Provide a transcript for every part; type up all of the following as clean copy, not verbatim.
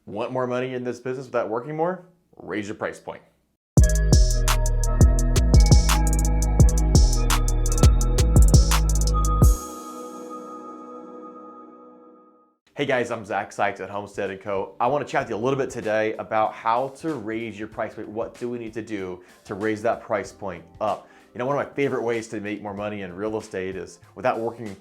Want more money in this business without working more? Raise your price point. Hey guys, I'm Zach Sykes at Homestead & Co. I want to chat to you a little bit today about how to raise your price point. What do we need to do to raise that price point up? You know, one of my favorite ways to make more money in real estate is, without working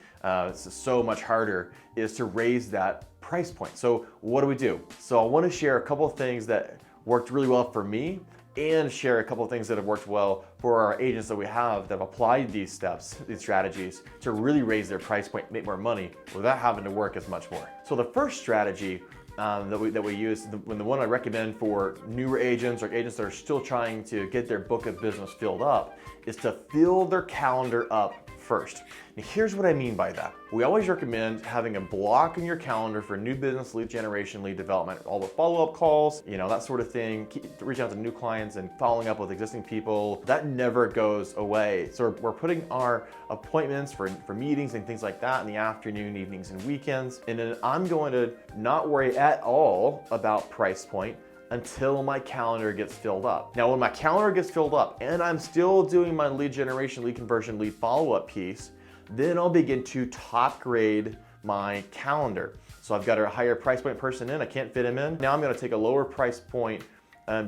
so much harder, is to raise that price point. So what do? So I want to share a couple of things that worked really well for me and share a couple of things that have worked well for our agents that we have that have applied these steps, these strategies to really raise their price point, make more money without having to work as much more. So the first strategy that we use, the one I recommend for newer agents or agents that are still trying to get their book of business filled up, is to fill their calendar up first. And here's what I mean by that. We always recommend having a block in your calendar for new business lead generation, lead development, all the follow-up calls, you know, that sort of thing, reaching out to new clients and following up with existing people. That never goes away. So we're putting our appointments for meetings and things like that in the afternoon, evenings, and weekends. And then I'm going to not worry at all about price point until my calendar gets filled up. Now, when my calendar gets filled up and I'm still doing my lead generation, lead conversion, lead follow-up piece, then I'll begin to top grade my calendar. So I've got a higher price point person in, I can't fit him in. Now I'm gonna take a lower price point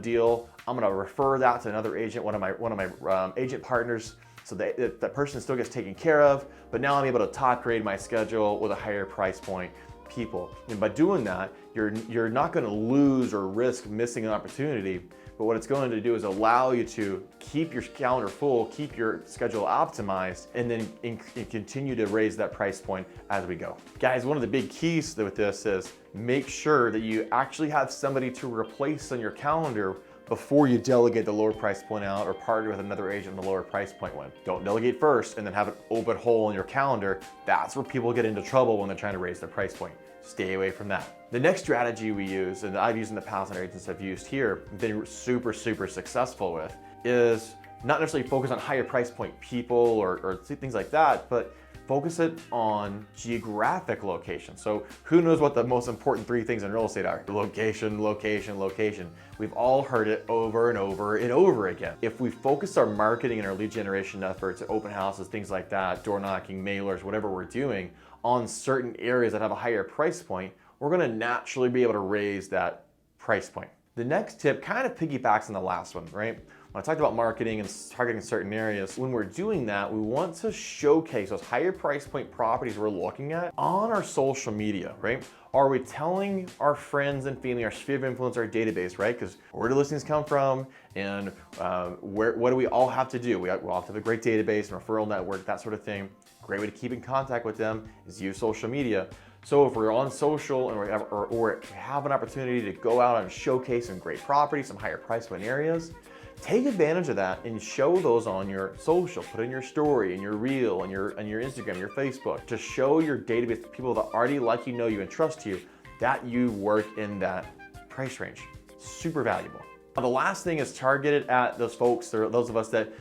deal. I'm gonna refer that to another agent, one of my agent partners, so that person still gets taken care of, but now I'm able to top grade my schedule with a higher price point people. And by doing that, you're not going to lose or risk missing an opportunity, but what it's going to do is allow you to keep your calendar full, keep your schedule optimized, and then continue to raise that price point as we go. Guys, one of the big keys with this is make sure that you actually have somebody to replace on your calendar before you delegate the lower price point out or partner with another agent on the lower price point one. Don't delegate first and then have an open hole in your calendar. That's where people get into trouble when they're trying to raise their price point. Stay away from that. The next strategy we use, and I've used in the past and our agents have used here, been super successful with, is not necessarily focus on higher price point people or things like that, but focus it on geographic location. So who knows what the most important three things in real estate are? Location, location, location. We've all heard it over and over and over again. If we focus our marketing and our lead generation efforts, open houses, things like that, door knocking, mailers, whatever we're doing, on certain areas that have a higher price point, we're gonna naturally be able to raise that price point. The next tip kind of piggybacks on the last one, right? When I talked about marketing and targeting certain areas, when we're doing that, we want to showcase those higher price point properties we're looking at on our social media, right? Are we telling our friends and family, our sphere of influence, our database, right? Because where do listings come from, and what do we all have to do? We all have to have a great database and referral network, that sort of thing. Great way to keep in contact with them is use social media. So if we're on social and we have an opportunity to go out and showcase some great properties, some higher price point areas, take advantage of that and show those on your social. Put in your story, in your reel, on your Instagram, your Facebook, to show your database, people that already like you, know you, and trust you, that you work in that price range. Super valuable. Now, the last thing is targeted at those folks, or those of us that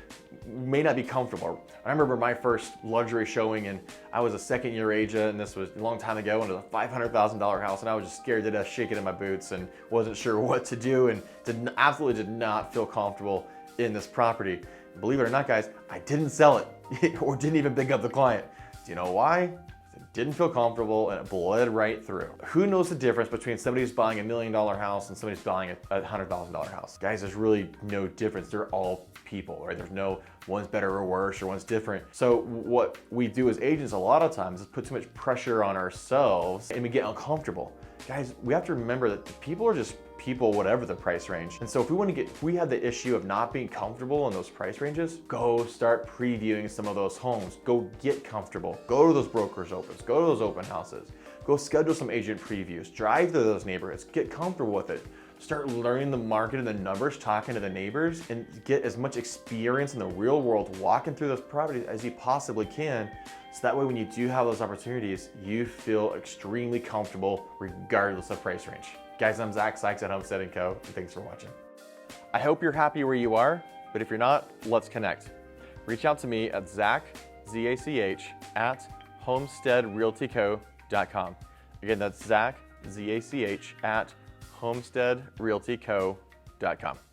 may not be comfortable. I remember my first luxury showing, and I was a second-year agent, and this was a long time ago, and it was a $500,000 house, and I was just scared to death, shaking in my boots, and wasn't sure what to do, and absolutely did not feel comfortable in this property. Believe it or not, guys, I didn't sell it, or didn't even pick up the client. Do you know why? Didn't feel comfortable, and it bled right through. Who knows the difference between somebody who's buying $1 million house and somebody who's buying a $100,000 house? Guys, there's really no difference. They're all people, right? There's no one's better or worse or one's different. So what we do as agents a lot of times is put too much pressure on ourselves and we get uncomfortable. Guys, we have to remember that the people are just people, whatever the price range. And so if we have the issue of not being comfortable in those price ranges, go start previewing some of those homes. Go get comfortable. Go to those brokers opens. Go to those open houses. Go schedule some agent previews. Drive to those neighborhoods. Get comfortable with it. Start learning the market and the numbers, talking to the neighbors, and get as much experience in the real world walking through those properties as you possibly can. So that way when you do have those opportunities, you feel extremely comfortable regardless of price range. Guys, I'm Zach Sykes at Homestead & Co. And thanks for watching. I hope you're happy where you are, but if you're not, let's connect. Reach out to me at Zach, Z-A-C-H, at homesteadrealtyco.com. Again, that's Zach, Z-A-C-H, at homesteadrealtyco.com.